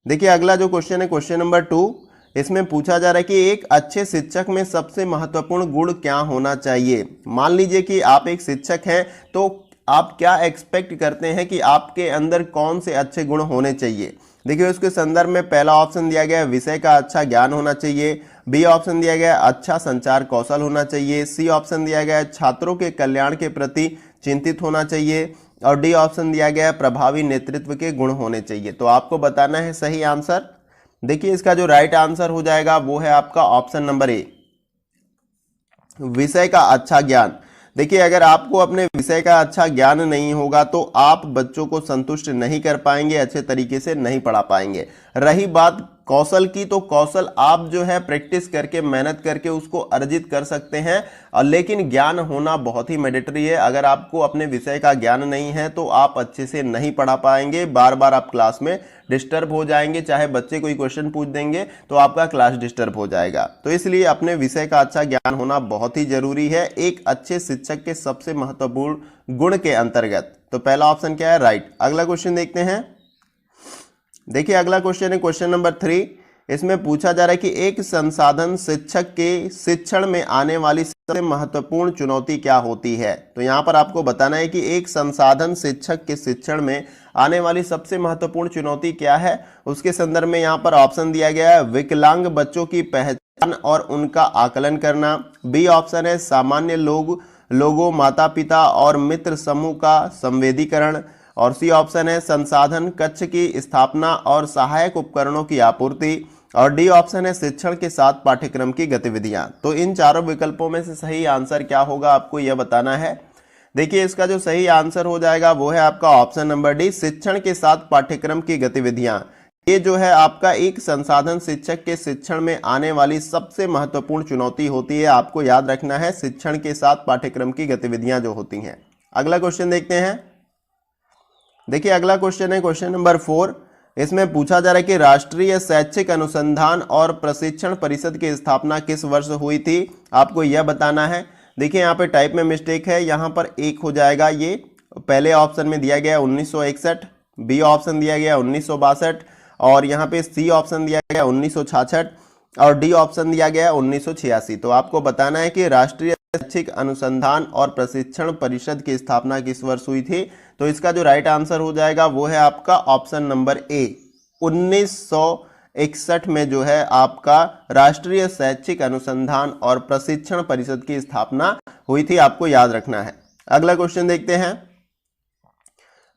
देखिए अगला जो क्वेश्चन है क्वेश्चन नंबर 2, इसमें पूछा जा रहा है कि एक अच्छे शिक्षक में सबसे महत्वपूर्ण गुण क्या होना चाहिए। मान लीजिए कि आप एक शिक्षक हैं, तो आप क्या एक्सपेक्ट करते हैं कि आपके अंदर कौन से अच्छे गुण होने चाहिए। देखिए उसके संदर्भ में पहला ऑप्शन दिया गया है विषय का अच्छा ज्ञान होना चाहिए, बी ऑप्शन दिया गया है अच्छा संचार कौशल होना चाहिए, सी ऑप्शन दिया गया है छात्रों के कल्याण के प्रति चिंतित होना चाहिए, और डी ऑप्शन दिया गया है प्रभावी नेतृत्व के गुण होने चाहिए। तो आपको बताना है सही आंसर। देखिए इसका जो राइट आंसर हो जाएगा वो है आपका ऑप्शन नंबर ए, विषय का अच्छा ज्ञान। देखिए अगर आपको अपने विषय का अच्छा ज्ञान नहीं होगा तो आप बच्चों को संतुष्ट नहीं कर पाएंगे, अच्छे तरीके से नहीं पढ़ा पाएंगे। रही बात कौशल की, तो कौशल आप जो है प्रैक्टिस करके मेहनत करके उसको अर्जित कर सकते हैं, और लेकिन ज्ञान होना बहुत ही मैंडेटरी है। अगर आपको अपने विषय का ज्ञान नहीं है तो आप अच्छे से नहीं पढ़ा पाएंगे, बार बार आप क्लास में डिस्टर्ब हो जाएंगे, चाहे बच्चे कोई क्वेश्चन पूछ देंगे तो आपका क्लास डिस्टर्ब हो जाएगा। तो इसलिए अपने विषय का अच्छा ज्ञान होना बहुत ही जरूरी है एक अच्छे शिक्षक के सबसे महत्वपूर्ण गुण के अंतर्गत। तो पहला ऑप्शन क्या है, राइट। अगला क्वेश्चन देखते हैं। देखिए अगला क्वेश्चन है क्वेश्चन नंबर 3, इसमें पूछा जा रहा है कि एक संसाधन शिक्षक के शिक्षण में आने वाली सबसे महत्वपूर्ण चुनौती क्या होती है। तो यहाँ पर आपको बताना है कि एक संसाधन शिक्षक के शिक्षण में आने वाली सबसे महत्वपूर्ण चुनौती क्या है। उसके संदर्भ में यहाँ पर ऑप्शन दिया गया है विकलांग बच्चों की पहचान और उनका आकलन करना, बी ऑप्शन है सामान्य लोगों माता पिता और मित्र समूह का संवेदीकरण, और सी ऑप्शन है संसाधन कक्ष की स्थापना और सहायक उपकरणों की आपूर्ति, और डी ऑप्शन है शिक्षण के साथ पाठ्यक्रम की गतिविधियां। तो इन चारों विकल्पों में से सही आंसर क्या होगा आपको यह बताना है। देखिए इसका जो सही आंसर हो जाएगा वो है आपका ऑप्शन नंबर डी, शिक्षण के साथ पाठ्यक्रम की गतिविधियां। ये जो है आपका एक संसाधन शिक्षक के शिक्षण में आने वाली सबसे महत्वपूर्ण चुनौती होती है। आपको याद रखना है शिक्षण के साथ पाठ्यक्रम की गतिविधियां जो होती हैं। अगला क्वेश्चन देखते हैं। देखिए अगला क्वेश्चन है क्वेश्चन नंबर 4, इसमें पूछा जा रहा है कि राष्ट्रीय शैक्षिक अनुसंधान और प्रशिक्षण परिषद की स्थापना किस वर्ष हुई थी। आपको यह बताना है। देखिए यहाँ पे टाइप में मिस्टेक है, यहाँ पर एक हो जाएगा। ये पहले ऑप्शन में दिया गया 1961, बी ऑप्शन दिया गया 1962, और यहाँ पे सी ऑप्शन दिया गया 1966, और डी ऑप्शन दिया गया 1986। तो आपको बताना है कि राष्ट्रीय शैक्षिक अनुसंधान और प्रशिक्षण परिषद की स्थापना किस वर्ष हुई थी। तो इसका जो राइट आंसर हो जाएगा वो है आपका ऑप्शन नंबर ए, 1961 में जो है आपका राष्ट्रीय शैक्षिक अनुसंधान और प्रशिक्षण परिषद की स्थापना हुई थी। आपको याद रखना है। अगला क्वेश्चन देखते हैं।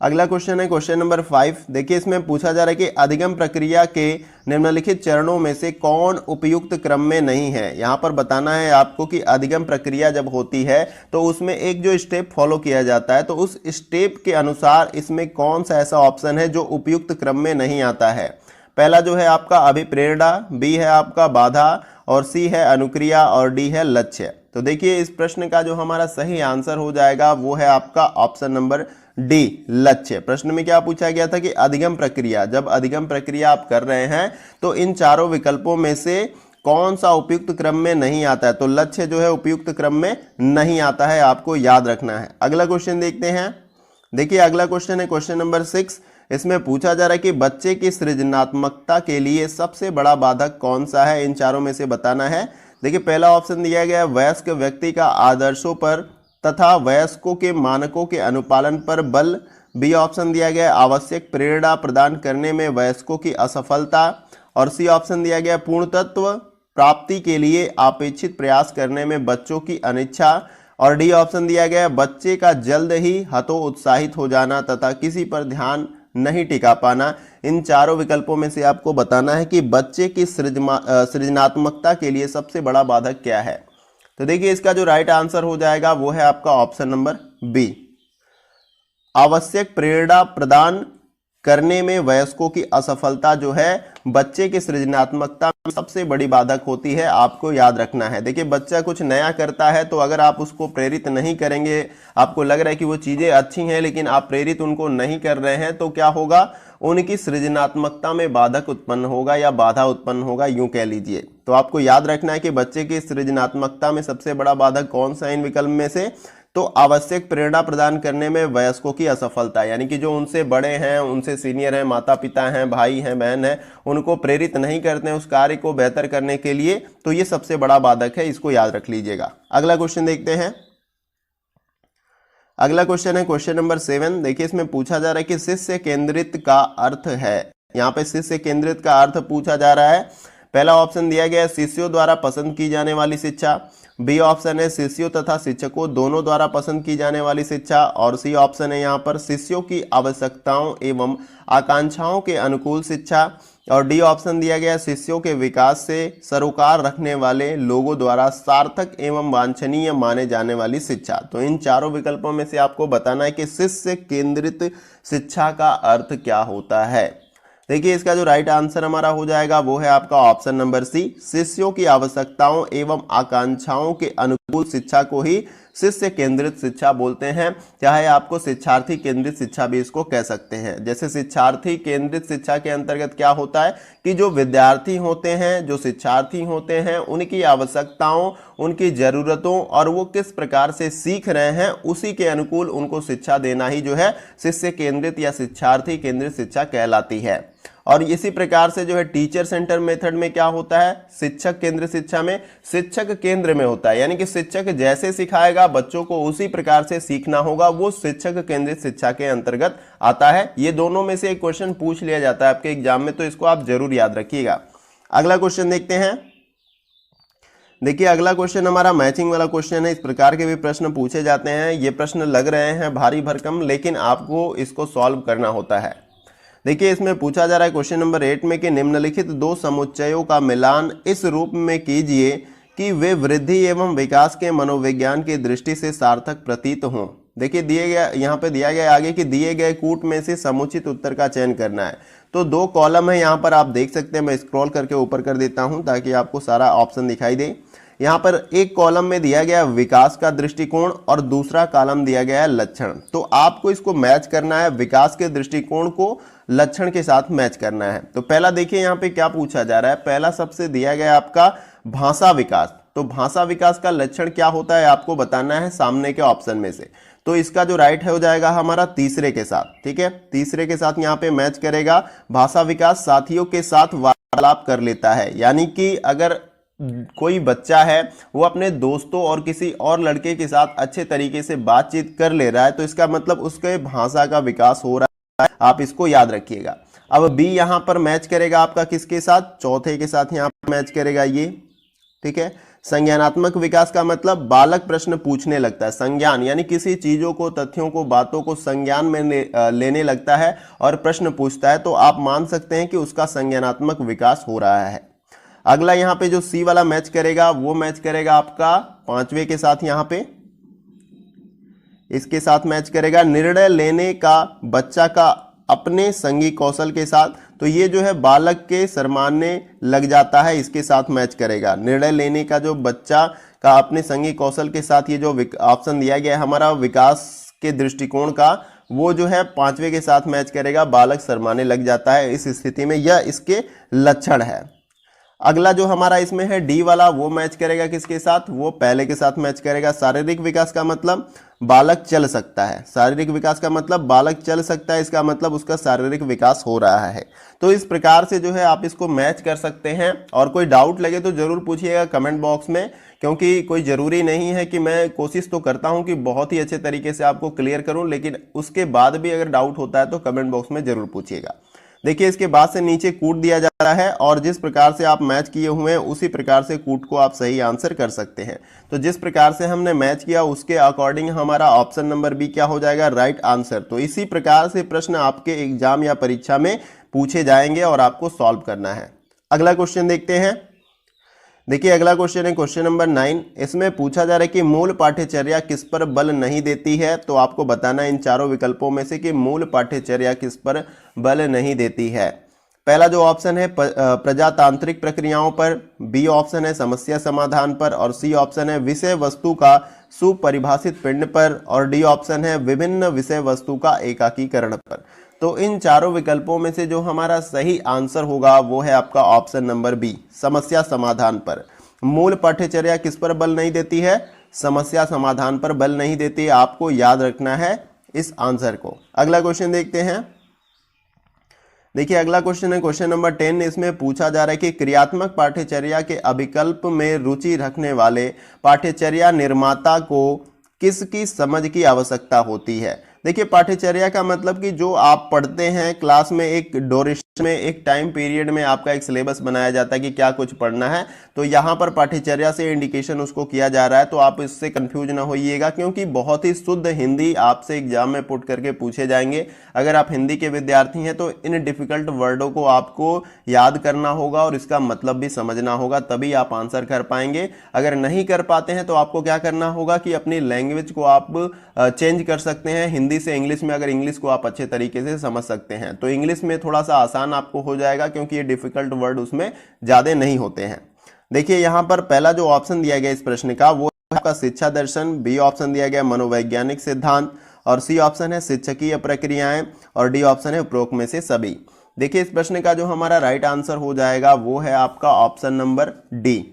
अगला क्वेश्चन है क्वेश्चन नंबर 5। देखिए इसमें पूछा जा रहा है कि अधिगम प्रक्रिया के निम्नलिखित चरणों में से कौन उपयुक्त क्रम में नहीं है। यहाँ पर बताना है आपको कि अधिगम प्रक्रिया जब होती है तो उसमें एक जो स्टेप फॉलो किया जाता है, तो उस स्टेप के अनुसार इसमें कौन सा ऐसा ऑप्शन है जो उपयुक्त क्रम में नहीं आता है। पहला जो है आपका अभिप्रेरणा, बी है आपका बाधा, और सी है अनुक्रिया, और डी है लक्ष्य। तो देखिए इस प्रश्न का जो हमारा सही आंसर हो जाएगा वो है आपका ऑप्शन नंबर डी, लक्ष्य। प्रश्न में क्या पूछा गया था कि अधिगम प्रक्रिया, जब अधिगम प्रक्रिया आप कर रहे हैं तो इन चारों विकल्पों में से कौन सा उपयुक्त क्रम में नहीं आता है। तो लक्ष्य जो है उपयुक्त क्रम में नहीं आता है, आपको याद रखना है। अगला क्वेश्चन देखते हैं। देखिए अगला क्वेश्चन है क्वेश्चन नंबर 6। इसमें पूछा जा रहा है कि बच्चे की सृजनात्मकता के लिए सबसे बड़ा बाधक कौन सा है। इन चारों में से बताना है। देखिए पहला ऑप्शन दिया गया है वयस्क व्यक्ति का आदर्शों पर तथा वयस्कों के मानकों के अनुपालन पर बल, बी ऑप्शन दिया गया आवश्यक प्रेरणा प्रदान करने में वयस्कों की असफलता, और सी ऑप्शन दिया गया पूर्णत्व प्राप्ति के लिए अपेक्षित प्रयास करने में बच्चों की अनिच्छा, और डी ऑप्शन दिया गया बच्चे का जल्द ही हतोत्साहित हो जाना तथा किसी पर ध्यान नहीं टिका पाना। इन चारों विकल्पों में से आपको बताना है कि बच्चे की सृजनात्मकता के लिए सबसे बड़ा बाधक क्या है। तो देखिए इसका जो राइट आंसर हो जाएगा वो है आपका ऑप्शन नंबर बी, आवश्यक प्रेरणा प्रदान करने में वयस्कों की असफलता जो है बच्चे की सृजनात्मकता में सबसे बड़ी बाधक होती है। आपको याद रखना है। देखिए बच्चा कुछ नया करता है तो अगर आप उसको प्रेरित नहीं करेंगे, आपको लग रहा है कि वो चीज़ें अच्छी हैं लेकिन आप प्रेरित उनको नहीं कर रहे हैं, तो क्या होगा, उनकी सृजनात्मकता में बाधक उत्पन्न होगा या बाधा उत्पन्न होगा, यूं कह लीजिए। तो आपको याद रखना है कि बच्चे की सृजनात्मकता में सबसे बड़ा बाधक कौन सा है इन विकल्प में से। तो आवश्यक प्रेरणा प्रदान करने में वयस्कों की असफलता, यानी कि जो उनसे बड़े हैं, उनसे सीनियर हैं, माता पिता हैं, भाई हैं, बहन हैं, उनको प्रेरित नहीं करते हैं उस कार्य को बेहतर करने के लिए, तो ये सबसे बड़ा बाधक है, इसको याद रख लीजिएगा। अगला क्वेश्चन देखते हैं। अगला क्वेश्चन है क्वेश्चन नंबर 7। देखिए इसमें पूछा जा रहा है कि शिष्य केंद्रित का अर्थ है, यहाँ पे शिष्य केंद्रित का अर्थ पूछा जा रहा है। पहला ऑप्शन दिया गया है शिष्यों द्वारा पसंद की जाने वाली शिक्षा, बी ऑप्शन है शिष्यों तथा शिक्षकों दोनों द्वारा पसंद की जाने वाली शिक्षा, और सी ऑप्शन है यहाँ पर शिष्यों की आवश्यकताओं एवं आकांक्षाओं के अनुकूल शिक्षा, और डी ऑप्शन दिया गया शिष्यों के विकास से सरोकार रखने वाले लोगों द्वारा सार्थक एवं वांछनीय माने जाने वाली शिक्षा। तो इन चारों विकल्पों में से आपको बताना है कि शिष्य केंद्रित शिक्षा का अर्थ क्या होता है। देखिए इसका जो राइट आंसर हमारा हो जाएगा वो है आपका ऑप्शन नंबर सी, शिष्यों की आवश्यकताओं एवं आकांक्षाओं के अनुकूल शिक्षा को ही शिष्य केंद्रित शिक्षा बोलते हैं, चाहे आपको शिक्षार्थी केंद्रित शिक्षा भी इसको कह सकते हैं। जैसे शिक्षार्थी केंद्रित शिक्षा के अंतर्गत क्या होता है कि जो विद्यार्थी होते हैं, जो शिक्षार्थी होते हैं, उनकी आवश्यकताओं, उनकी ज़रूरतों और वो किस प्रकार से सीख रहे हैं उसी के अनुकूल उनको शिक्षा देना ही जो है शिष्य केंद्रित या शिक्षार्थी केंद्रित शिक्षा कहलाती है। और इसी प्रकार से जो है टीचर सेंटर मेथड में क्या होता है, शिक्षक केंद्र शिक्षा में शिक्षक केंद्र में होता है, यानी कि शिक्षक जैसे सिखाएगा बच्चों को उसी प्रकार से सीखना होगा, वो शिक्षक केंद्रित शिक्षा के अंतर्गत आता है। ये दोनों में से एक क्वेश्चन पूछ लिया जाता है आपके एग्जाम में, तो इसको आप जरूर याद रखिएगा। अगला क्वेश्चन देखते हैं। देखिए अगला क्वेश्चन हमारा मैचिंग वाला क्वेश्चन है। इस प्रकार के भी प्रश्न पूछे जाते हैं, ये प्रश्न लग रहे हैं भारी भरकम, लेकिन आपको इसको सॉल्व करना होता है। देखिए इसमें पूछा जा रहा है क्वेश्चन नंबर 8 में कि निम्नलिखित दो समुच्चयों का मिलान इस रूप में कीजिए कि वे वृद्धि एवं विकास के मनोविज्ञान की दृष्टि से सार्थक प्रतीत हों। देखिए दिए गया यहाँ पे दिया गया आगे कि दिए गए कूट में से समुचित उत्तर का चयन करना है। तो दो कॉलम है यहाँ पर, आप देख सकते हैं, मैं स्क्रॉल करके ऊपर कर देता हूँ ताकि आपको सारा ऑप्शन दिखाई दे। यहाँ पर एक कॉलम में दिया गया विकास का दृष्टिकोण और दूसरा कॉलम दिया गया है लक्षण। तो आपको इसको मैच करना है, विकास के दृष्टिकोण को लक्षण के साथ मैच करना है। तो पहला देखिए यहाँ पे क्या पूछा जा रहा है, पहला सबसे दिया गया आपका भाषा विकास। तो भाषा विकास का लक्षण क्या होता है आपको बताना है सामने के ऑप्शन में से। तो इसका जो राइट है हो जाएगा हमारा तीसरे के साथ, ठीक है, तीसरे के साथ यहाँ पे मैच करेगा। भाषा विकास साथियों के साथ वार्तालाप कर लेता है, यानी कि अगर कोई बच्चा है वो अपने दोस्तों और किसी और लड़के के साथ अच्छे तरीके से बातचीत कर ले रहा है, तो इसका मतलब उसके भाषा का विकास हो रहा है, आप इसको याद रखिएगा। अब बी यहाँ पर मैच करेगा आपका किसके साथ, चौथे के साथ यहाँ पर मैच करेगा ये, ठीक है। संज्ञानात्मक विकास का मतलब बालक प्रश्न पूछने लगता है, संज्ञान यानी किसी चीजों को, तथ्यों को, बातों को संज्ञान में लेने लगता है और प्रश्न पूछता है, तो आप मान सकते हैं कि उसका संज्ञानात्मक विकास हो रहा है। अगला यहाँ पे जो सी वाला मैच करेगा वो मैच करेगा आपका पांचवे के साथ, यहाँ पे इसके साथ मैच करेगा निर्णय लेने का बच्चा का अपने संगी कौशल के साथ। तो ये जो है बालक के शर्माने लग जाता है, इसके साथ मैच करेगा। निर्णय लेने का जो बच्चा का अपने संगी कौशल के साथ, ये जो ऑप्शन दिया गया है हमारा विकास के दृष्टिकोण का, वो जो है पांचवे के साथ मैच करेगा, बालक शर्माने लग जाता है। इस स्थिति में यह इसके लक्षण है। अगला जो हमारा इसमें है डी वाला, वो मैच करेगा किसके साथ, वो पहले के साथ मैच करेगा। शारीरिक विकास का मतलब बालक चल सकता है, शारीरिक विकास का मतलब बालक चल सकता है, इसका मतलब उसका शारीरिक विकास हो रहा है। तो इस प्रकार से जो है आप इसको मैच कर सकते हैं। और कोई डाउट लगे तो जरूर पूछिएगा कमेंट बॉक्स में, क्योंकि कोई ज़रूरी नहीं है कि मैं कोशिश तो करता हूं कि बहुत ही अच्छे तरीके से आपको क्लियर करूं, लेकिन उसके बाद भी अगर डाउट होता है तो कमेंट बॉक्स में जरूर पूछिएगा। देखिए इसके बाद से नीचे कूट दिया जा रहा है और जिस प्रकार से आप मैच किए हुए हैं उसी प्रकार से कूट को आप सही आंसर कर सकते हैं। तो जिस प्रकार से हमने मैच किया उसके अकॉर्डिंग हमारा ऑप्शन नंबर बी क्या हो जाएगा, राइट आंसर। तो इसी प्रकार से प्रश्न आपके एग्जाम या परीक्षा में पूछे जाएंगे और आपको सॉल्व करना है। अगला क्वेश्चन देखते हैं। देखिए अगला क्वेश्चन है क्वेश्चन नंबर 9। इसमें पूछा जा रहा है कि मूल पाठ्यचर्या किस पर बल नहीं देती है। तो आपको बताना है इन चारों विकल्पों में से कि मूल पाठ्यचर्या किस पर बल नहीं देती है। पहला जो ऑप्शन है प्रजातांत्रिक प्रक्रियाओं पर, बी ऑप्शन है समस्या समाधान पर, और सी ऑप्शन है विषय वस्तु का सुपरिभाषित पिंड पर, और डी ऑप्शन है विभिन्न विषय वस्तु का एकाकीकरण पर। तो इन चारों विकल्पों में से जो हमारा सही आंसर होगा वो है आपका ऑप्शन नंबर बी, समस्या समाधान पर। मूल पाठ्यचर्या किस पर बल नहीं देती है, समस्या समाधान पर बल नहीं देती। आपको याद रखना है इस आंसर को। अगला क्वेश्चन देखते हैं। देखिए अगला क्वेश्चन है क्वेश्चन नंबर 10। इसमें पूछा जा रहा है कि क्रियात्मक पाठ्यचर्या के अभिकल्प में रुचि रखने वाले पाठ्यचर्या निर्माता को किसकी समझ की आवश्यकता होती है। देखिए पाठ्यचर्या का मतलब कि जो आप पढ़ते हैं क्लास में, एक ड्यूरेशन में, एक टाइम पीरियड में आपका एक सिलेबस बनाया जाता है कि क्या कुछ पढ़ना है। तो यहाँ पर पाठ्यचर्या से इंडिकेशन उसको किया जा रहा है। तो आप इससे कंफ्यूज ना होइएगा, क्योंकि बहुत ही शुद्ध हिंदी आपसे एग्जाम में पुट करके पूछे जाएंगे। अगर आप हिंदी के विद्यार्थी हैं तो इन डिफिकल्ट वर्डों को आपको याद करना होगा और इसका मतलब भी समझना होगा, तभी आप आंसर कर पाएंगे। अगर नहीं कर पाते हैं तो आपको क्या करना होगा कि अपनी लैंग्वेज को आप चेंज कर सकते हैं हिंदी से इंग्लिश में, अगर इंग्लिश को आप अच्छे तरीके से समझ सकते हैं तो इंग्लिश में थोड़ा सा आसान आपको हो जाएगा, क्योंकि ये डिफिकल्ट वर्ड उसमें ज्यादा नहीं होते हैं। देखिए यहां पर पहला जो ऑप्शन दिया गया इस प्रश्न का वो आपका शिक्षा दर्शन, बी ऑप्शन दिया गया मनोवैज्ञानिक सिद्धांत, और सी ऑप्शन है शिक्षकीय प्रक्रियाएं, और डी ऑप्शन है उपरोक्त में से सभी। देखिए इस प्रश्न का जो हमारा राइट आंसर हो जाएगा वो है आपका ऑप्शन नंबर डी,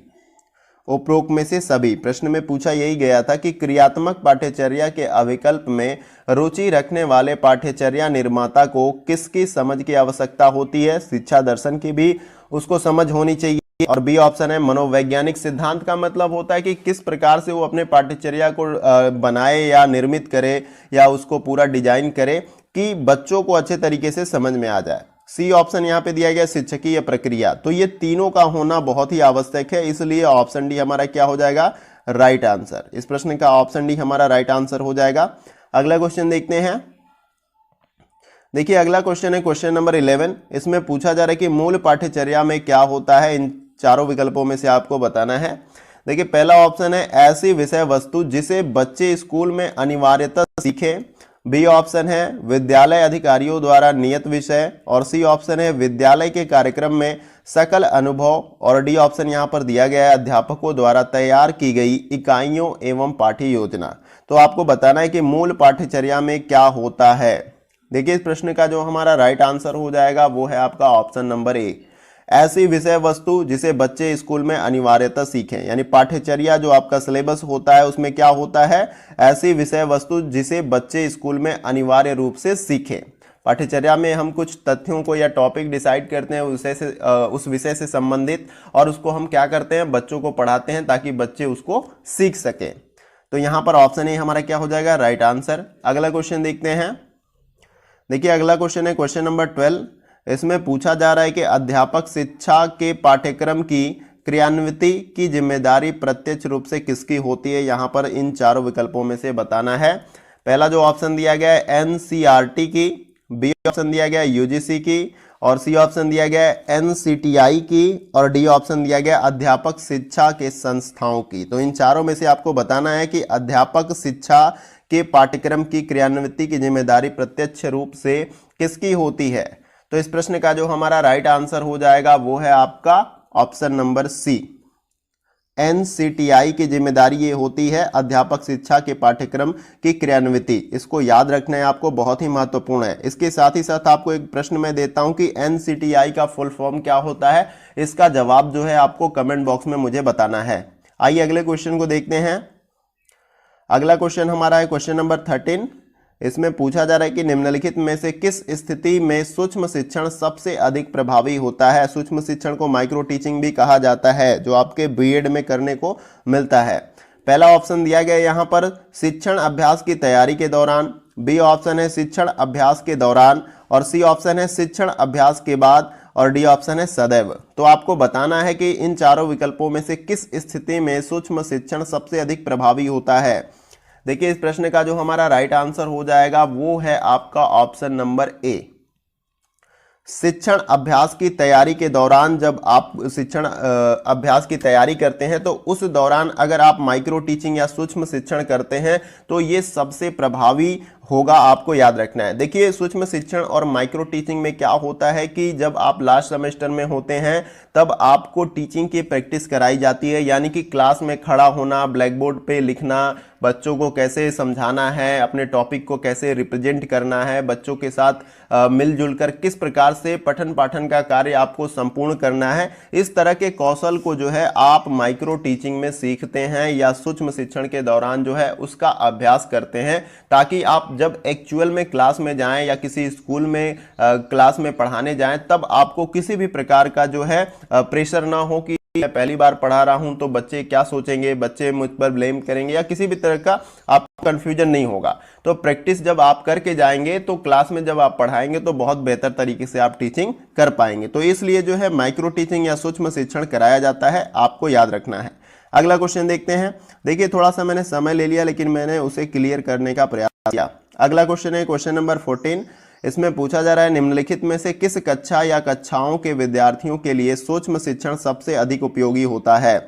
उपरोक्त में से सभी। प्रश्न में पूछा यही गया था कि क्रियात्मक पाठ्यचर्या के अविकल्प में रुचि रखने वाले पाठ्यचर्या निर्माता को किसकी समझ की आवश्यकता होती है। शिक्षा दर्शन की भी उसको समझ होनी चाहिए। और बी ऑप्शन है मनोवैज्ञानिक सिद्धांत का मतलब होता है कि किस प्रकार से वो अपने पाठ्यचर्या को बनाए या निर्मित करे या उसको पूरा डिजाइन करे कि बच्चों को अच्छे तरीके से समझ में आ जाए। सी ऑप्शन यहाँ पे दिया गया शिक्षकीय प्रक्रिया। तो ये तीनों का होना बहुत ही आवश्यक है, इसलिए ऑप्शन डी हमारा क्या हो जाएगा, राइट आंसर। इस प्रश्न का ऑप्शन डी हमारा राइट आंसर हो जाएगा। अगला क्वेश्चन देखते हैं। देखिए अगला क्वेश्चन है क्वेश्चन नंबर 11। इसमें पूछा जा रहा है कि मूल पाठ्यचर्या में क्या होता है। इन चारों विकल्पों में से आपको बताना है। देखिए पहला ऑप्शन है ऐसी विषय वस्तु जिसे बच्चे स्कूल में अनिवार्यतः सीखें, बी ऑप्शन है विद्यालय अधिकारियों द्वारा नियत विषय, और सी ऑप्शन है विद्यालय के कार्यक्रम में सकल अनुभव, और डी ऑप्शन यहां पर दिया गया है अध्यापकों द्वारा तैयार की गई इकाइयों एवं पाठ्य योजना। तो आपको बताना है कि मूल पाठ्यचर्या में क्या होता है। देखिए इस प्रश्न का जो हमारा राइट आंसर हो जाएगा वो है आपका ऑप्शन नंबर ए, ऐसी विषय वस्तु जिसे बच्चे स्कूल में अनिवार्यतः सीखें। यानी पाठ्यचर्या जो आपका सिलेबस होता है उसमें क्या होता है, ऐसी विषय वस्तु जिसे बच्चे स्कूल में अनिवार्य रूप से सीखें। पाठ्यचर्या में हम कुछ तथ्यों को या टॉपिक डिसाइड करते हैं उस विषय से संबंधित, और उसको हम क्या करते हैं, बच्चों को पढ़ाते हैं ताकि बच्चे उसको सीख सकें। तो यहाँ पर ऑप्शन ए हमारा क्या हो जाएगा, राइट आंसर। अगला क्वेश्चन देखते हैं। देखिए अगला क्वेश्चन है क्वेश्चन नंबर 12। इसमें पूछा जा रहा है कि अध्यापक शिक्षा के पाठ्यक्रम की क्रियान्विति की जिम्मेदारी प्रत्यक्ष रूप से किसकी होती है। यहाँ पर इन चारों विकल्पों में से बताना है। पहला जो ऑप्शन दिया गया है एनसीईआरटी की, बी ऑप्शन दिया गया यूजीसी की, और सी ऑप्शन दिया गया एनसीटीआई की, और डी ऑप्शन दिया गया अध्यापक शिक्षा के संस्थाओं की। तो इन चारों में से आपको बताना है कि अध्यापक शिक्षा के पाठ्यक्रम की क्रियान्विति की जिम्मेदारी प्रत्यक्ष रूप से किसकी होती है। तो इस प्रश्न का जो हमारा राइट आंसर हो जाएगा वो है आपका ऑप्शन नंबर सी, एनसीटीआई की जिम्मेदारी ये होती है अध्यापक शिक्षा के पाठ्यक्रम की क्रियान्विति। इसको याद रखना है आपको, बहुत ही महत्वपूर्ण है। इसके साथ ही साथ आपको एक प्रश्न मैं देता हूं कि एनसीटीआई का फुल फॉर्म क्या होता है। इसका जवाब जो है आपको कमेंट बॉक्स में मुझे बताना है। आइए अगले क्वेश्चन को देखते हैं। अगला क्वेश्चन हमारा है क्वेश्चन नंबर 13। इसमें पूछा जा रहा है कि निम्नलिखित में से किस स्थिति में सूक्ष्म शिक्षण सबसे अधिक प्रभावी होता है। सूक्ष्म शिक्षण को माइक्रो टीचिंग भी कहा जाता है, जो आपके बीएड में करने को मिलता है। पहला ऑप्शन दिया गया यहाँ पर शिक्षण अभ्यास की तैयारी के दौरान, बी ऑप्शन है शिक्षण अभ्यास के दौरान, और सी ऑप्शन है शिक्षण अभ्यास के बाद, और डी ऑप्शन है सदैव। तो आपको बताना है कि इन चारों विकल्पों में से किस स्थिति में सूक्ष्म शिक्षण सबसे अधिक प्रभावी होता है। देखिए इस प्रश्न का जो हमारा राइट आंसर हो जाएगा वो है आपका ऑप्शन नंबर ए, शिक्षण अभ्यास की तैयारी के दौरान। जब आप शिक्षण अभ्यास की तैयारी करते हैं तो उस दौरान अगर आप माइक्रो टीचिंग या सूक्ष्म शिक्षण करते हैं तो ये सबसे प्रभावी होगा, आपको याद रखना है। देखिए सूक्ष्म शिक्षण और माइक्रो टीचिंग में क्या होता है कि जब आप लास्ट सेमेस्टर में होते हैं तब आपको टीचिंग की प्रैक्टिस कराई जाती है, यानी कि क्लास में खड़ा होना, ब्लैक बोर्ड पे लिखना, बच्चों को कैसे समझाना है, अपने टॉपिक को कैसे रिप्रेजेंट करना है, बच्चों के साथ मिलजुल कर किस प्रकार से पठन पाठन का कार्य आपको संपूर्ण करना है, इस तरह के कौशल को जो है आप माइक्रो टीचिंग में सीखते हैं या सूक्ष्म शिक्षण के दौरान जो है उसका अभ्यास करते हैं, ताकि आप जब एक्चुअल में क्लास में जाएं या किसी स्कूल में क्लास में पढ़ाने जाएं तब आपको किसी भी प्रकार का जो है प्रेशर ना हो कि मैं पहली बार पढ़ा रहा हूं तो बच्चे क्या सोचेंगे, बच्चे मुझ पर ब्लेम करेंगे, या किसी भी तरह का आपको कंफ्यूजन नहीं होगा। तो प्रैक्टिस जब आप करके जाएंगे तो क्लास में जब आप पढ़ाएंगे तो बहुत बेहतर तरीके से आप टीचिंग कर पाएंगे। तो इसलिए जो है माइक्रो टीचिंग या सूक्ष्म शिक्षण कराया जाता है, आपको याद रखना है। अगला क्वेश्चन देखते हैं। देखिए थोड़ा सा मैंने समय ले लिया लेकिन मैंने उसे क्लियर करने का प्रयास किया। अगला क्वेश्चन है क्वेश्चन नंबर 14। इसमें पूछा जा रहा है निम्नलिखित में से किस कक्षा या कक्षाओं के विद्यार्थियों के लिए सूक्ष्म शिक्षण सबसे अधिक उपयोगी होता है।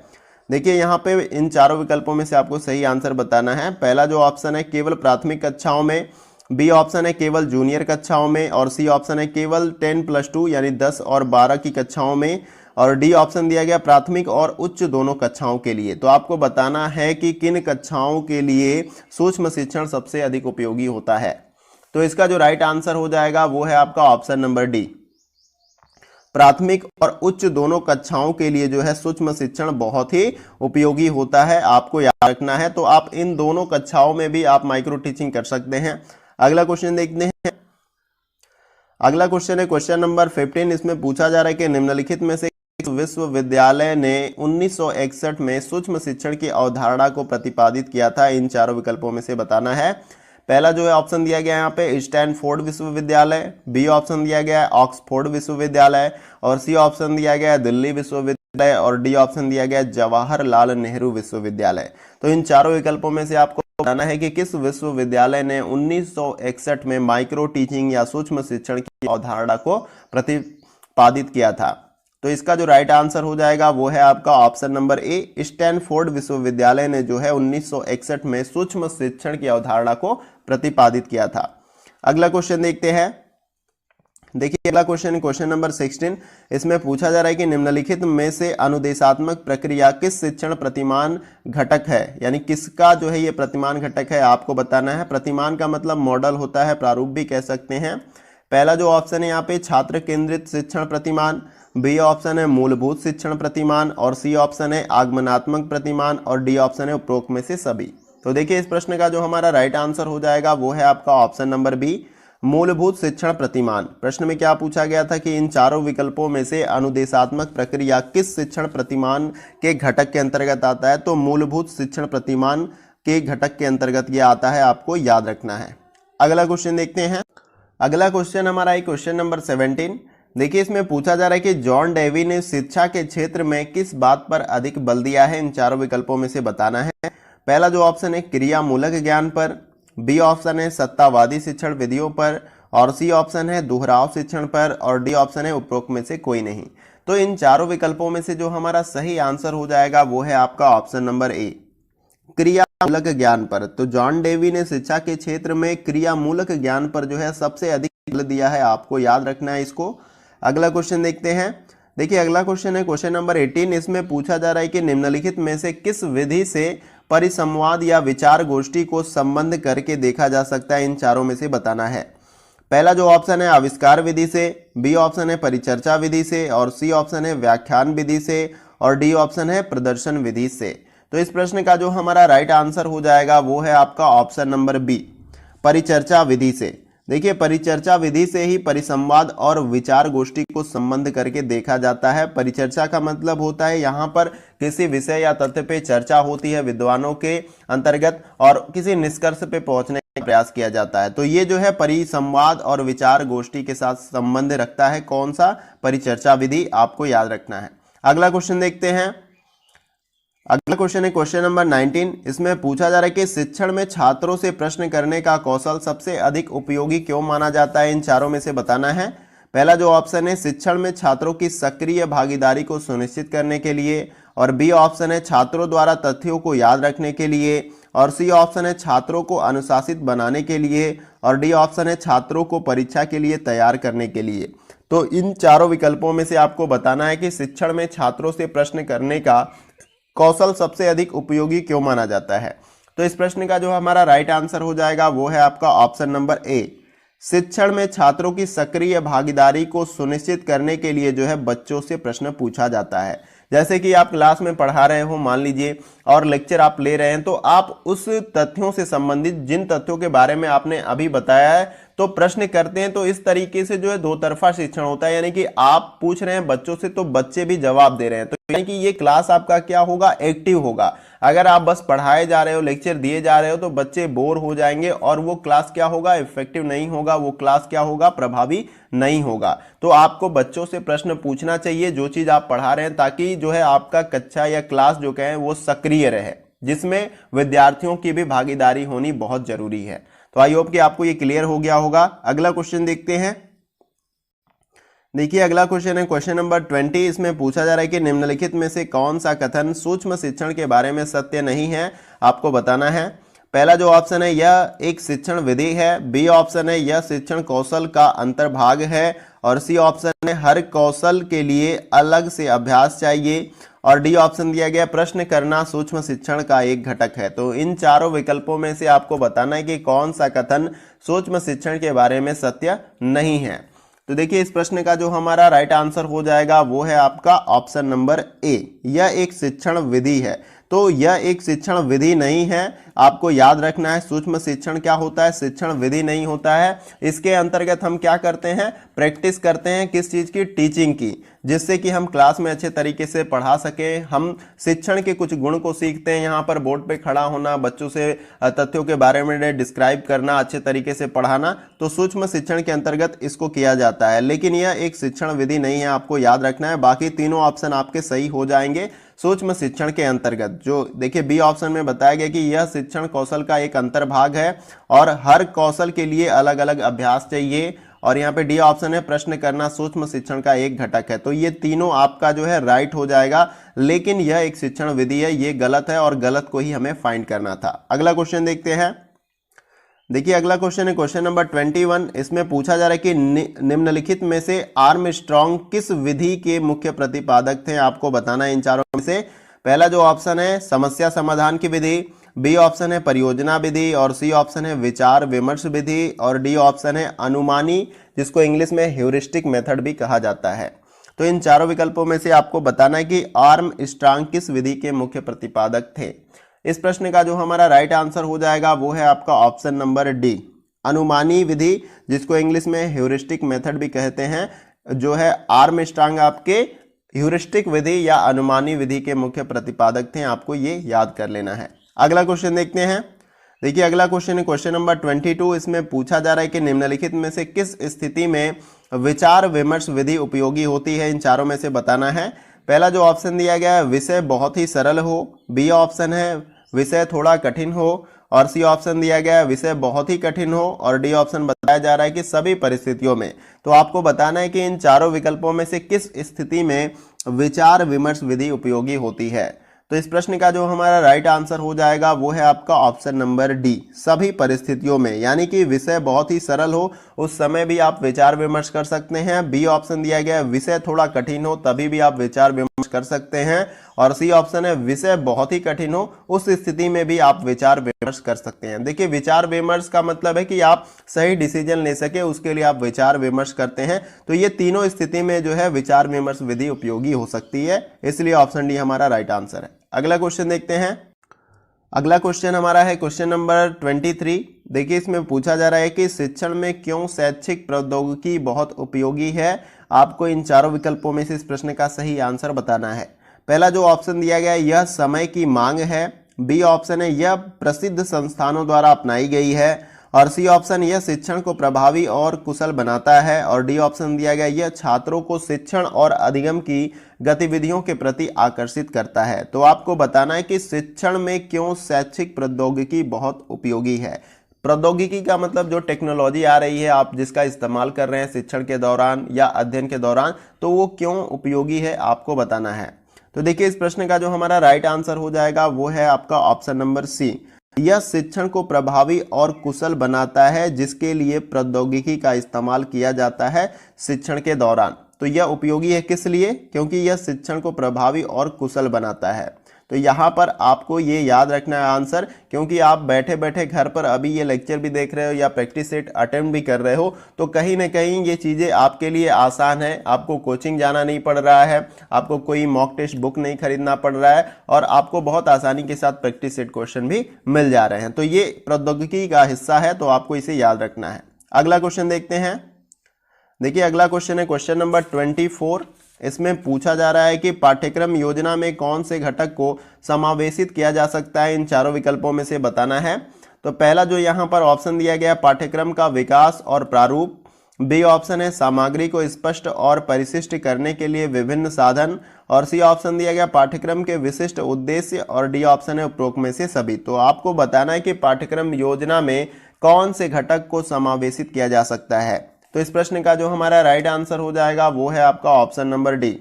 देखिए यहाँ पे इन चारों विकल्पों में से आपको सही आंसर बताना है। पहला जो ऑप्शन है केवल प्राथमिक कक्षाओं में, बी ऑप्शन है केवल जूनियर कक्षाओं में, और सी ऑप्शन है केवल 10+2 यानी 10 और 12 की कक्षाओं में, और डी ऑप्शन दिया गया प्राथमिक और उच्च दोनों कक्षाओं के लिए। तो आपको बताना है कि किन कक्षाओं के लिए सूक्ष्म शिक्षण सबसे अधिक उपयोगी होता है। तो इसका जो राइट आंसर हो जाएगा वो है आपका ऑप्शन नंबर डी। प्राथमिक और उच्च दोनों कक्षाओं के लिए जो है सूक्ष्म शिक्षण बहुत ही उपयोगी होता है, आपको याद रखना है। तो आप इन दोनों कक्षाओं में भी आप माइक्रो टीचिंग कर सकते हैं। अगला क्वेश्चन देखते हैं। अगला क्वेश्चन है क्वेश्चन नंबर 15। इसमें पूछा जा रहा है कि निम्नलिखित में से विश्वविद्यालय ने 1961 में सूक्ष्म शिक्षण की अवधारणा को प्रतिपादित किया था। इन चारों विकल्पों में से बताना है। पहला जो है ऑप्शन दिया गया यहाँ पे स्टैनफोर्ड विश्वविद्यालय, बी ऑप्शन दिया गया है ऑक्सफोर्ड विश्वविद्यालय, और सी ऑप्शन दिया गया है दिल्ली विश्वविद्यालय, और डी ऑप्शन दिया गया है जवाहरलाल नेहरू विश्वविद्यालय। तो इन चारों विकल्पों में से आपको बताना है कि किस विश्वविद्यालय ने 1961 में माइक्रो टीचिंग या सूक्ष्म शिक्षण की अवधारणा को प्रतिपादित किया था। तो इसका जो राइट आंसर हो जाएगा वो है आपका ऑप्शन नंबर ए। स्टैनफोर्ड विश्वविद्यालय ने जो है 1961 में सूक्ष्म शिक्षण की अवधारणा को प्रतिपादित किया था। अगला क्वेश्चन देखते हैं। देखिए अगला क्वेश्चन नंबर 16। इसमें पूछा जा रहा है कि निम्नलिखित में से अनुदेशात्मक प्रक्रिया किस शिक्षण प्रतिमान घटक है, यानी किसका जो है ये प्रतिमान घटक है, आपको बताना है। प्रतिमान का मतलब मॉडल होता है, प्रारूप भी कह सकते हैं। पहला जो ऑप्शन है यहाँ पे छात्र केंद्रित शिक्षण प्रतिमान, बी ऑप्शन है मूलभूत शिक्षण प्रतिमान, और सी ऑप्शन है आगमनात्मक प्रतिमान, और डी ऑप्शन है उपरोक्त में से सभी। तो देखिए इस प्रश्न का जो हमारा राइट आंसर हो जाएगा वो है आपका ऑप्शन नंबर बी, मूलभूत शिक्षण प्रतिमान। प्रश्न में क्या पूछा गया था कि इन चारों विकल्पों में से अनुदेशात्मक प्रक्रिया किस शिक्षण प्रतिमान के घटक के अंतर्गत आता है। तो मूलभूत शिक्षण प्रतिमान के घटक के अंतर्गत ये आता है, आपको याद रखना है। अगला क्वेश्चन देखते हैं। अगला क्वेश्चन हमारा है क्वेश्चन नंबर 17। देखिए इसमें पूछा जा रहा है कि जॉन डेवी ने शिक्षा के क्षेत्र में किस बात पर अधिक बल दिया है। इन चारों विकल्पों में से बताना है। पहला जो ऑप्शन है क्रियामूलक ज्ञान पर, बी ऑप्शन है सत्तावादी शिक्षण विधियों पर, और सी ऑप्शन है दोहराव शिक्षण पर, और डी ऑप्शन है उपरोक्त में से कोई नहीं। तो इन चारों विकल्पों में से जो हमारा सही आंसर हो जाएगा वो है आपका ऑप्शन नंबर ए, क्रियामूलक ज्ञान पर। तो जॉन डेवी ने शिक्षा के क्षेत्र में क्रियामूलक ज्ञान पर जो है सबसे अधिक बल दिया है, आपको याद रखना है इसको। अगला क्वेश्चन देखते हैं। देखिए अगला क्वेश्चन है क्वेश्चन नंबर 18। इसमें पूछा जा रहा है कि निम्नलिखित में से किस विधि से परिसंवाद या विचार गोष्ठी को संबंध करके देखा जा सकता है। इन चारों में से बताना है। पहला जो ऑप्शन है आविष्कार विधि से, बी ऑप्शन है परिचर्चा विधि से, और सी ऑप्शन है व्याख्यान विधि से, और डी ऑप्शन है प्रदर्शन विधि से। तो इस प्रश्न का जो हमारा राइट आंसर हो जाएगा वो है आपका ऑप्शन नंबर बी, परिचर्चा विधि से। देखिए परिचर्चा विधि से ही परिसंवाद और विचार गोष्ठी को संबंध करके देखा जाता है। परिचर्चा का मतलब होता है यहाँ पर किसी विषय या तथ्य पे चर्चा होती है विद्वानों के अंतर्गत और किसी निष्कर्ष पे पहुंचने का प्रयास किया जाता है। तो ये जो है परिसंवाद और विचार गोष्ठी के साथ संबंध रखता है। कौन सा? परिचर्चा विधि, आपको याद रखना है। अगला क्वेश्चन देखते हैं। अगला क्वेश्चन है क्वेश्चन नंबर 19। इसमें पूछा जा रहा है कि शिक्षण में छात्रों से प्रश्न करने का कौशल सबसे अधिक उपयोगी क्यों माना जाता है। इन चारों में से बताना है। पहला जो ऑप्शन है शिक्षण में छात्रों की सक्रिय भागीदारी को सुनिश्चित करने के लिए, और बी ऑप्शन है छात्रों द्वारा तथ्यों को याद रखने के लिए, और सी ऑप्शन है छात्रों को अनुशासित बनाने के लिए, और डी ऑप्शन है छात्रों को परीक्षा के लिए तैयार करने के लिए। तो इन चारों विकल्पों में से आपको बताना है कि शिक्षण में छात्रों से प्रश्न करने का कौशल सबसे अधिक उपयोगी क्यों माना जाता है। तो इस प्रश्न का जो हमारा राइट आंसर हो जाएगा वो है आपका ऑप्शन नंबर ए। शिक्षण में छात्रों की सक्रिय भागीदारी को सुनिश्चित करने के लिए जो है बच्चों से प्रश्न पूछा जाता है। जैसे कि आप क्लास में पढ़ा रहे हो मान लीजिए, और लेक्चर आप ले रहे हैं, तो आप उस तथ्यों से संबंधित जिन तथ्यों के बारे में आपने अभी बताया है तो प्रश्न करते हैं, तो इस तरीके से जो है दो तरफा शिक्षण होता है, यानी कि आप पूछ रहे हैं बच्चों से तो बच्चे भी जवाब दे रहे हैं, तो यानी कि ये क्लास आपका क्या होगा, एक्टिव होगा। अगर आप बस पढ़ाए जा रहे हो, लेक्चर दिए जा रहे हो, तो बच्चे बोर हो जाएंगे और वो क्लास क्या होगा, इफेक्टिव नहीं होगा, वो क्लास क्या होगा, प्रभावी नहीं होगा। तो आपको बच्चों से प्रश्न पूछना चाहिए जो चीज आप पढ़ा रहे हैं, ताकि जो है आपका कक्षा या क्लास जो कहें वो सक्रिय रहे, जिसमें विद्यार्थियों की भी भागीदारी होनी बहुत जरूरी है। तो आई होप कि आपको ये क्लियर हो गया होगा। अगला क्वेश्चन देखते हैं। देखिए अगला क्वेश्चन है क्वेश्चन नंबर 20। इसमें पूछा जा रहा है कि निम्नलिखित में से कौन सा कथन सूक्ष्म शिक्षण के बारे में सत्य नहीं है, आपको बताना है। पहला जो ऑप्शन है यह एक शिक्षण विधि है, बी ऑप्शन है यह शिक्षण कौशल का अंतर्भाग है, और सी ऑप्शन है हर कौशल के लिए अलग से अभ्यास चाहिए, और डी ऑप्शन दिया गया प्रश्न करना सूक्ष्म शिक्षण का एक घटक है। तो इन चारों विकल्पों में से आपको बताना है कि कौन सा कथन सूक्ष्म शिक्षण के बारे में सत्य नहीं है। तो देखिए इस प्रश्न का जो हमारा राइट आंसर हो जाएगा वो है आपका ऑप्शन नंबर ए, यह एक शिक्षण विधि है। तो यह एक शिक्षण विधि नहीं है, आपको याद रखना है। सूक्ष्म शिक्षण क्या होता है, शिक्षण विधि नहीं होता है। इसके अंतर्गत हम क्या करते हैं, प्रैक्टिस करते हैं किस चीज की, टीचिंग की, जिससे कि हम क्लास में अच्छे तरीके से पढ़ा सके। हम शिक्षण के कुछ गुण को सीखते हैं, यहाँ पर बोर्ड पे खड़ा होना, बच्चों से तथ्यों के बारे में डिस्क्राइब करना, अच्छे तरीके से पढ़ाना, तो सूक्ष्म शिक्षण के अंतर्गत इसको किया जाता है। लेकिन यह एक शिक्षण विधि नहीं है, आपको याद रखना है। बाकी तीनों ऑप्शन आपके सही हो जाएंगे सूक्ष्म शिक्षण के अंतर्गत। जो देखिए बी ऑप्शन में बताया गया कि यह शिक्षण कौशल का एक अंतर्भाग है और हर कौशल के लिए अलग अलग अभ्यास चाहिए, और यहाँ पे डी ऑप्शन है प्रश्न करना सूक्ष्म शिक्षण का एक घटक है। तो ये तीनों आपका जो है राइट हो जाएगा, लेकिन यह एक शिक्षण विधि है, ये गलत है और गलत को ही हमें फाइंड करना था। अगला क्वेश्चन देखते हैं। देखिए अगला क्वेश्चन है क्वेश्चन नंबर 21। इसमें पूछा जा रहा है कि निम्नलिखित में से आर्मस्ट्रांग किस विधि के मुख्य प्रतिपादक थे, आपको बताना है इन चारों में से। पहला जो ऑप्शन है समस्या समाधान की विधि, बी ऑप्शन है परियोजना विधि, और सी ऑप्शन है विचार विमर्श विधि, और डी ऑप्शन है अनुमानी, जिसको इंग्लिश में ह्यूरिस्टिक मेथड भी कहा जाता है। तो इन चारों विकल्पों में से आपको बताना है कि आर्मस्ट्रांग किस विधि के मुख्य प्रतिपादक थे। इस प्रश्न का जो हमारा राइट आंसर हो जाएगा वो है आपका ऑप्शन नंबर डी, अनुमानी विधि, जिसको इंग्लिश में ह्यूरिस्टिक मेथड भी कहते हैं। जो है आर्मस्ट्रांग आपके ह्यूरिस्टिक विधि या अनुमानी विधि के मुख्य प्रतिपादक थे, आपको ये याद कर लेना है। अगला क्वेश्चन देखते हैं। देखिए अगला क्वेश्चन है क्वेश्चन नंबर 22। इसमें पूछा जा रहा है कि निम्नलिखित में से किस स्थिति में विचार विमर्श विधि उपयोगी होती है, इन चारों में से बताना है। पहला जो ऑप्शन दिया गया है विषय बहुत ही सरल हो, बी ऑप्शन है विषय थोड़ा कठिन हो, और सी ऑप्शन दिया गया है विषय बहुत ही कठिन हो, और डी ऑप्शन बताया जा रहा है कि सभी परिस्थितियों में। तो आपको बताना है कि इन चारों विकल्पों में से किस स्थिति में विचार विमर्श विधि उपयोगी होती है। तो इस प्रश्न का जो हमारा राइट आंसर हो जाएगा वो है आपका ऑप्शन नंबर डी, सभी परिस्थितियों में, यानी कि विषय बहुत ही सरल हो उस समय भी आप विचार विमर्श कर सकते हैं। बी ऑप्शन दिया गया है विषय थोड़ा कठिन हो तभी भी आप विचार विमर्श कर सकते हैं, और सी ऑप्शन है विषय बहुत ही कठिन हो उस स्थिति में भी आप विचार विमर्श कर सकते हैं। देखिए विचार विमर्श का मतलब है कि आप सही डिसीजन ले सके, उसके लिए आप विचार विमर्श करते हैं। तो ये तीनों स्थिति में जो है विचार विमर्श विधि उपयोगी हो सकती है, इसलिए ऑप्शन डी हमारा राइट आंसर है। अगला क्वेश्चन देखते हैं। अगला क्वेश्चन हमारा है क्वेश्चन नंबर 23। देखिए इसमें पूछा जा रहा है कि शिक्षण में क्यों शैक्षिक प्रौद्योगिकी बहुत उपयोगी है। आपको इन चारों विकल्पों में से इस प्रश्न का सही आंसर बताना है। पहला जो ऑप्शन दिया गया है यह समय की मांग है, बी ऑप्शन है यह प्रसिद्ध संस्थानों द्वारा अपनाई गई है, और सी ऑप्शन यह शिक्षण को प्रभावी और कुशल बनाता है, और डी ऑप्शन दिया गया यह छात्रों को शिक्षण और अधिगम की गतिविधियों के प्रति आकर्षित करता है। तो आपको बताना है कि शिक्षण में क्यों शैक्षिक प्रौद्योगिकी बहुत उपयोगी है। प्रौद्योगिकी का मतलब जो टेक्नोलॉजी आ रही है आप जिसका इस्तेमाल कर रहे हैं शिक्षण के दौरान या अध्ययन के दौरान, तो वो क्यों उपयोगी है आपको बताना है। तो देखिए इस प्रश्न का जो हमारा राइट आंसर हो जाएगा वो है आपका ऑप्शन नंबर सी, यह शिक्षण को प्रभावी और कुशल बनाता है जिसके लिए प्रौद्योगिकी का इस्तेमाल किया जाता है शिक्षण के दौरान। तो यह उपयोगी है किस लिए? क्योंकि यह शिक्षण को प्रभावी और कुशल बनाता है। तो यहाँ पर आपको ये याद रखना है आंसर, क्योंकि आप बैठे बैठे घर पर अभी ये लेक्चर भी देख रहे हो या प्रैक्टिस सेट अटेम्प्ट भी कर रहे हो, तो कहीं ना कहीं ये चीज़ें आपके लिए आसान है। आपको कोचिंग जाना नहीं पड़ रहा है, आपको कोई मॉक टेस्ट बुक नहीं खरीदना पड़ रहा है, और आपको बहुत आसानी के साथ प्रैक्टिस सेट क्वेश्चन भी मिल जा रहे हैं। तो ये प्रौद्योगिकी का हिस्सा है, तो आपको इसे याद रखना है। अगला क्वेश्चन देखते हैं। देखिए अगला क्वेश्चन है क्वेश्चन नंबर 24। इसमें पूछा जा रहा है कि पाठ्यक्रम योजना में कौन से घटक को समावेशित किया जा सकता है, इन चारों विकल्पों में से बताना है। तो पहला जो यहाँ पर ऑप्शन दिया गया, पाठ्यक्रम का विकास और प्रारूप। बी ऑप्शन है सामग्री को स्पष्ट और परिशिष्ट करने के लिए विभिन्न साधन। और सी ऑप्शन दिया गया पाठ्यक्रम के विशिष्ट उद्देश्य। और डी ऑप्शन है उपरोक्त में से सभी। तो आपको बताना है कि पाठ्यक्रम योजना में कौन से घटक को समावेशित किया जा सकता है। तो इस प्रश्न का जो हमारा राइट आंसर हो जाएगा वो है आपका ऑप्शन नंबर डी।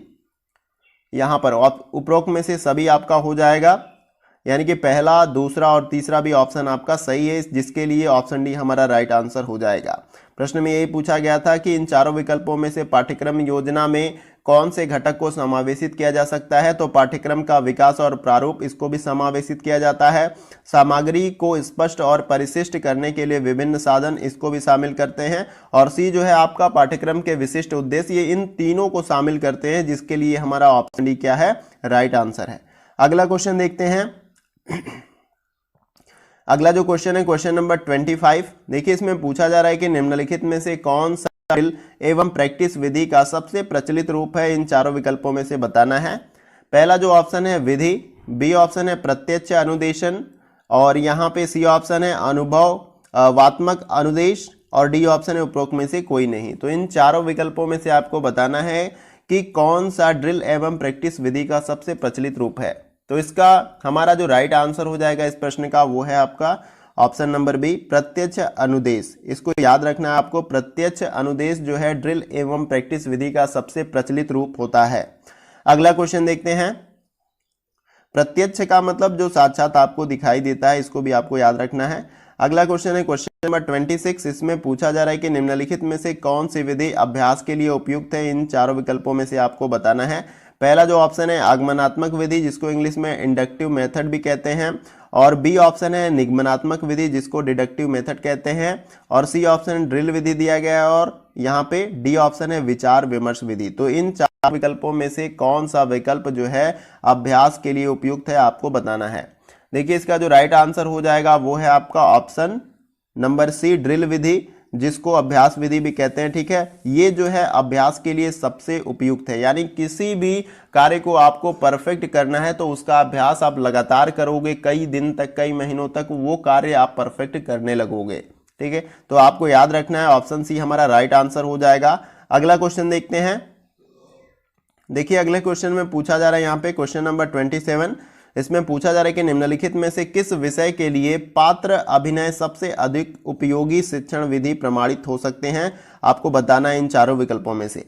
यहाँ पर उपरोक्त में से सभी आपका हो जाएगा, यानी कि पहला, दूसरा और तीसरा भी ऑप्शन आपका सही है, जिसके लिए ऑप्शन डी हमारा राइट आंसर हो जाएगा। प्रश्न में यही पूछा गया था कि इन चारों विकल्पों में से पाठ्यक्रम योजना में कौन से घटक को समावेशित किया जा सकता है। तो पाठ्यक्रम का विकास और प्रारूप, इसको भी समावेशित किया जाता है। सामग्री को स्पष्ट और परिशिष्ट करने के लिए विभिन्न साधन, इसको भी शामिल करते हैं। और सी जो है आपका पाठ्यक्रम के विशिष्ट उद्देश्य, ये इन तीनों को शामिल करते हैं, जिसके लिए हमारा ऑप्शन डी क्या है, राइट आंसर है। अगला क्वेश्चन देखते हैं। अगला जो क्वेश्चन है क्वेश्चन नंबर 25। देखिए इसमें पूछा जा रहा है कि निम्नलिखित में से कौन सा ड्रिल एवं प्रैक्टिस विधि का सबसे प्रचलित रूप है, इन चारों विकल्पों में से बताना है। पहला जो ऑप्शन है विधि, बी ऑप्शन है प्रत्यक्ष अनुदेशन, और यहाँ पे सी ऑप्शन है अनुभवात्मक अनुदेश, और डी ऑप्शन है उपरोक्त में से कोई नहीं। तो इन चारों विकल्पों में से आपको बताना है कि कौन सा ड्रिल एवं प्रैक्टिस विधि का सबसे प्रचलित रूप है। तो इसका हमारा जो राइट आंसर हो जाएगा इस प्रश्न का वो है आपका ऑप्शन नंबर बी, प्रत्यक्ष अनुदेश। इसको याद रखना है आपको, प्रत्यक्ष अनुदेश जो है ड्रिल एवं प्रैक्टिस विधि का सबसे प्रचलित रूप होता है। अगला क्वेश्चन देखते हैं। प्रत्यक्ष का मतलब जो साक्षात आपको दिखाई देता है, इसको भी आपको याद रखना है। अगला क्वेश्चन है क्वेश्चन नंबर 26। इसमें पूछा जा रहा है कि निम्नलिखित में से कौन सी विधि अभ्यास के लिए उपयुक्त है, इन चारों विकल्पों में से आपको बताना है। पहला जो ऑप्शन है आगमनात्मक विधि, जिसको इंग्लिश में इंडक्टिव मेथड भी कहते हैं, और बी ऑप्शन है निगमनात्मक विधि, जिसको डिडक्टिव मेथड कहते हैं, और सी ऑप्शन ड्रिल विधि दिया गया है, और यहाँ पे डी ऑप्शन है विचार विमर्श विधि। तो इन चार विकल्पों में से कौन सा विकल्प जो है अभ्यास के लिए उपयुक्त है, आपको बताना है। देखिए इसका जो राइट आंसर हो जाएगा वो है आपका ऑप्शन नंबर सी, ड्रिल विधि, जिसको अभ्यास विधि भी कहते हैं। ठीक है, ये जो है अभ्यास के लिए सबसे उपयुक्त है, यानी किसी भी कार्य को आपको परफेक्ट करना है तो उसका अभ्यास आप लगातार करोगे, कई दिन तक, कई महीनों तक वो कार्य आप परफेक्ट करने लगोगे। ठीक है, तो आपको याद रखना है ऑप्शन सी हमारा राइट आंसर हो जाएगा। अगला क्वेश्चन देखते हैं। देखिए अगले क्वेश्चन में पूछा जा रहा है यहाँ पे क्वेश्चन नंबर 27। इसमें पूछा जा रहा है कि निम्नलिखित में से किस विषय के लिए पात्र अभिनय सबसे अधिक उपयोगी शिक्षण विधि प्रमाणित हो सकते हैं, आपको बताना है इन चारों विकल्पों में से।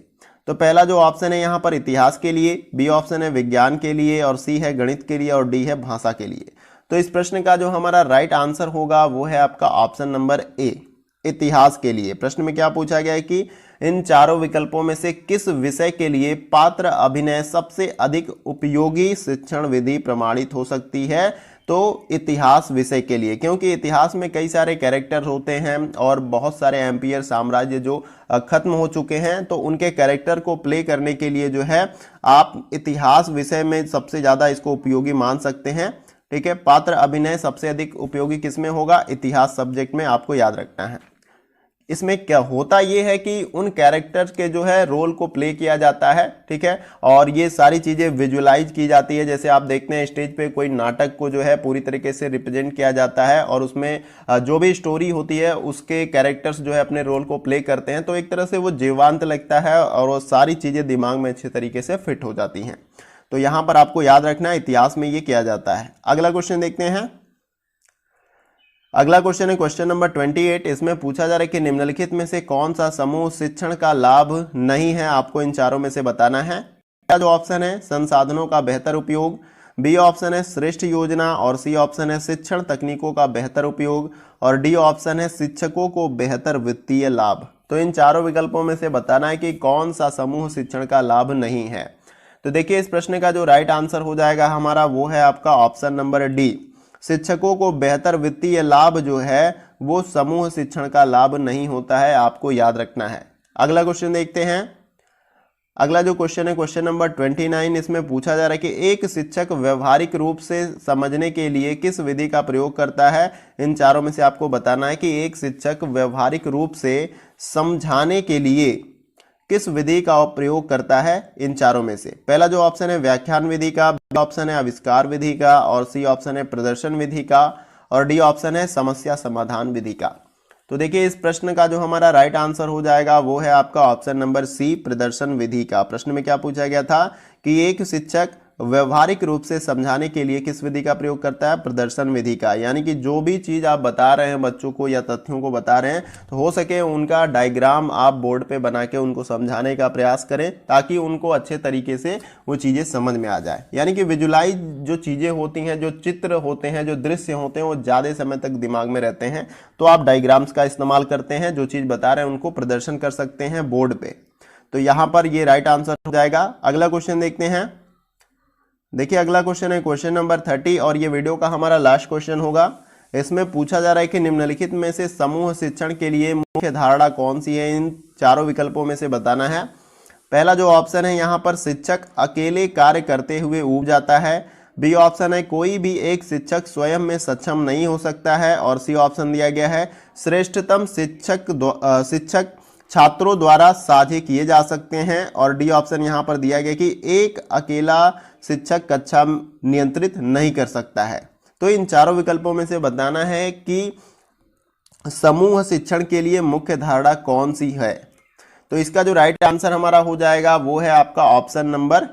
तो पहला जो ऑप्शन है यहाँ पर इतिहास के लिए, बी ऑप्शन है विज्ञान के लिए, और सी है गणित के लिए, और डी है भाषा के लिए। तो इस प्रश्न का जो हमारा राइट आंसर होगा वो है आपका ऑप्शन नंबर ए, इतिहास के लिए। प्रश्न में क्या पूछा गया है कि इन चारों विकल्पों में से किस विषय के लिए पात्र अभिनय सबसे अधिक उपयोगी शिक्षण विधि प्रमाणित हो सकती है। तो इतिहास विषय के लिए, क्योंकि इतिहास में कई सारे कैरेक्टर होते हैं और बहुत सारे एम्पायर साम्राज्य जो खत्म हो चुके हैं, तो उनके कैरेक्टर को प्ले करने के लिए जो है आप इतिहास विषय में सबसे ज़्यादा इसको उपयोगी मान सकते हैं। ठीक है, पात्र अभिनय सबसे अधिक उपयोगी किसमें होगा, इतिहास सब्जेक्ट में, आपको याद रखना है। इसमें क्या होता ये है कि उन कैरेक्टर्स के जो है रोल को प्ले किया जाता है। ठीक है, और ये सारी चीज़ें विजुअलाइज की जाती है। जैसे आप देखते हैं स्टेज पे कोई नाटक को जो है पूरी तरीके से रिप्रेजेंट किया जाता है, और उसमें जो भी स्टोरी होती है उसके कैरेक्टर्स जो है अपने रोल को प्ले करते हैं, तो एक तरह से वो जीवंत लगता है और वो सारी चीज़ें दिमाग में अच्छे तरीके से फिट हो जाती हैं। तो यहाँ पर आपको याद रखना है इतिहास में ये किया जाता है। अगला क्वेश्चन देखते हैं। अगला क्वेश्चन है क्वेश्चन नंबर 28। इसमें पूछा जा रहा है कि निम्नलिखित में से कौन सा समूह शिक्षण का लाभ नहीं है, आपको इन चारों में से बताना है। पहला जो ऑप्शन है संसाधनों का बेहतर उपयोग, बी ऑप्शन है श्रेष्ठ योजना और सी ऑप्शन है शिक्षण तकनीकों का बेहतर उपयोग और डी ऑप्शन है शिक्षकों को बेहतर वित्तीय लाभ। तो इन चारों विकल्पों में से बताना है कि कौन सा समूह शिक्षण का लाभ नहीं है। तो देखिए इस प्रश्न का जो राइट आंसर हो जाएगा हमारा वो है आपका ऑप्शन नंबर डी, शिक्षकों को बेहतर वित्तीय लाभ जो है वो समूह शिक्षण का लाभ नहीं होता है, आपको याद रखना है। अगला क्वेश्चन देखते हैं। अगला जो क्वेश्चन है क्वेश्चन नंबर 29, इसमें पूछा जा रहा है कि एक शिक्षक व्यवहारिक रूप से समझने के लिए किस विधि का प्रयोग करता है। इन चारों में से आपको बताना है कि एक शिक्षक व्यवहारिक रूप से समझाने के लिए किस विधि का प्रयोग करता है। इन चारों में से पहला जो ऑप्शन है व्याख्यान विधि का, बी ऑप्शन है आविष्कार विधि का और सी ऑप्शन है प्रदर्शन विधि का और डी ऑप्शन है समस्या समाधान विधि का। तो देखिए इस प्रश्न का जो हमारा राइट आंसर हो जाएगा वो है आपका ऑप्शन नंबर सी, प्रदर्शन विधि का। प्रश्न में क्या पूछा गया था कि एक शिक्षक व्यवहारिक रूप से समझाने के लिए किस विधि का प्रयोग करता है, प्रदर्शन विधि का। यानी कि जो भी चीज आप बता रहे हैं बच्चों को या तथ्यों को बता रहे हैं तो हो सके उनका डायग्राम आप बोर्ड पे बना के उनको समझाने का प्रयास करें ताकि उनको अच्छे तरीके से वो चीजें समझ में आ जाए। यानी कि विजुलाइज जो चीजें होती हैं, जो चित्र होते हैं, जो दृश्य होते हैं वो ज्यादा समय तक दिमाग में रहते हैं। तो आप डायग्राम्स का इस्तेमाल करते हैं, जो चीज बता रहे हैं उनको प्रदर्शन कर सकते हैं बोर्ड पे। तो यहाँ पर ये राइट आंसर हो जाएगा। अगला क्वेश्चन देखते हैं। देखिए अगला क्वेश्चन है क्वेश्चन नंबर 30 और ये वीडियो का हमारा लास्ट क्वेश्चन होगा। इसमें पूछा जा रहा है कि निम्नलिखित में से समूह शिक्षण के लिए मुख्य धारणा कौन सी है। इन चारों विकल्पों में से बताना है। पहला जो ऑप्शन है यहाँ पर शिक्षक अकेले कार्य करते हुए ऊब जाता है, बी ऑप्शन है कोई भी एक शिक्षक स्वयं में सक्षम नहीं हो सकता है और सी ऑप्शन दिया गया है श्रेष्ठतम शिक्षक छात्रों द्वारा साझे किए जा सकते हैं और डी ऑप्शन यहाँ पर दिया गया कि एक अकेला शिक्षक कक्षा नियंत्रित नहीं कर सकता है। तो इन चारों विकल्पों में से बताना है कि समूह शिक्षण के लिए मुख्य धारणा कौन सी है। तो इसका जो राइट आंसर हमारा हो जाएगा वो है आपका ऑप्शन नंबर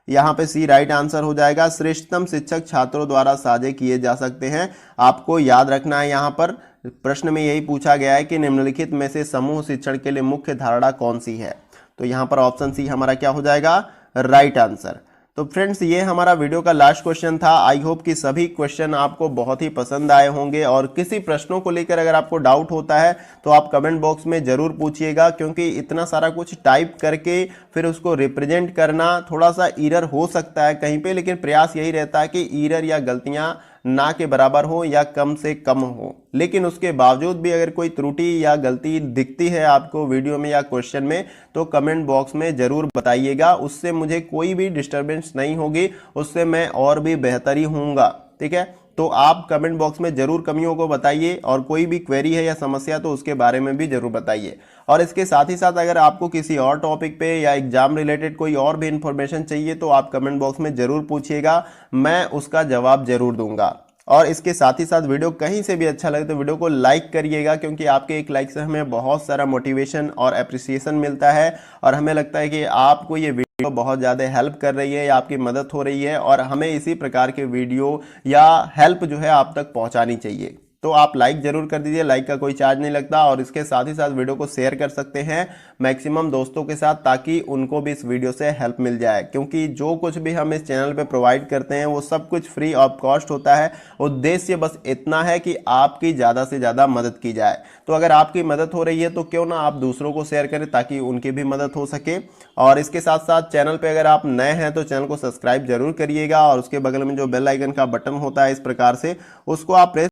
यहाँ पे सी राइट आंसर हो जाएगा, श्रेष्ठतम शिक्षक छात्रों द्वारा साझे किए जा सकते हैं। आपको याद रखना है यहाँ पर प्रश्न में यही पूछा गया है कि निम्नलिखित में से समूह शिक्षण के लिए मुख्य धारणा कौन सी है। तो यहाँ पर ऑप्शन सी हमारा क्या हो जाएगा, राइट आंसर। तो फ्रेंड्स ये हमारा वीडियो का लास्ट क्वेश्चन था। आई होप कि सभी क्वेश्चन आपको बहुत ही पसंद आए होंगे और किसी प्रश्नों को लेकर अगर आपको डाउट होता है तो आप कमेंट बॉक्स में जरूर पूछिएगा, क्योंकि इतना सारा कुछ टाइप करके फिर उसको रिप्रेजेंट करना थोड़ा सा एरर हो सकता है कहीं पे, लेकिन प्रयास यही रहता है कि एरर या गलतियां ना के बराबर हो या कम से कम हो। लेकिन उसके बावजूद भी अगर कोई त्रुटि या गलती दिखती है आपको वीडियो में या क्वेश्चन में तो कमेंट बॉक्स में जरूर बताइएगा। उससे मुझे कोई भी डिस्टरबेंस नहीं होगी, उससे मैं और भी बेहतरी होऊंगा। ठीक है, तो आप कमेंट बॉक्स में जरूर कमियों को बताइए और कोई भी क्वेरी है या समस्या तो उसके बारे में भी जरूर बताइए। और इसके साथ ही साथ अगर आपको किसी और टॉपिक पे या एग्जाम रिलेटेड कोई और भी इंफॉर्मेशन चाहिए तो आप कमेंट बॉक्स में जरूर पूछिएगा, मैं उसका जवाब जरूर दूंगा। और इसके साथ ही साथ वीडियो कहीं से भी अच्छा लगे तो वीडियो को लाइक करिएगा, क्योंकि आपके एक लाइक से हमें बहुत सारा मोटिवेशन और अप्रिसिएशन मिलता है और हमें लगता है कि आपको ये वीडियो बहुत ज़्यादा हेल्प कर रही है या आपकी मदद हो रही है और हमें इसी प्रकार के वीडियो या हेल्प जो है आप तक पहुंचानी चाहिए। तो आप लाइक जरूर कर दीजिए, लाइक का कोई चार्ज नहीं लगता। और इसके साथ ही साथ वीडियो को शेयर कर सकते हैं मैक्सिमम दोस्तों के साथ, ताकि उनको भी इस वीडियो से हेल्प मिल जाए, क्योंकि जो कुछ भी हम इस चैनल पे प्रोवाइड करते हैं वो सब कुछ फ्री ऑफ कॉस्ट होता है। उद्देश्य बस इतना है कि आपकी ज़्यादा से ज़्यादा मदद की जाए। तो अगर आपकी मदद हो रही है तो क्यों ना आप दूसरों को शेयर करें ताकि उनकी भी मदद हो सके। और इसके साथ साथ चैनल पे अगर आप नए हैं तो चैनल को सब्सक्राइब जरूर करिएगा और उसके बगल में जो बेल आइकन का बटन होता है इस प्रकार से उसको आप प्रेस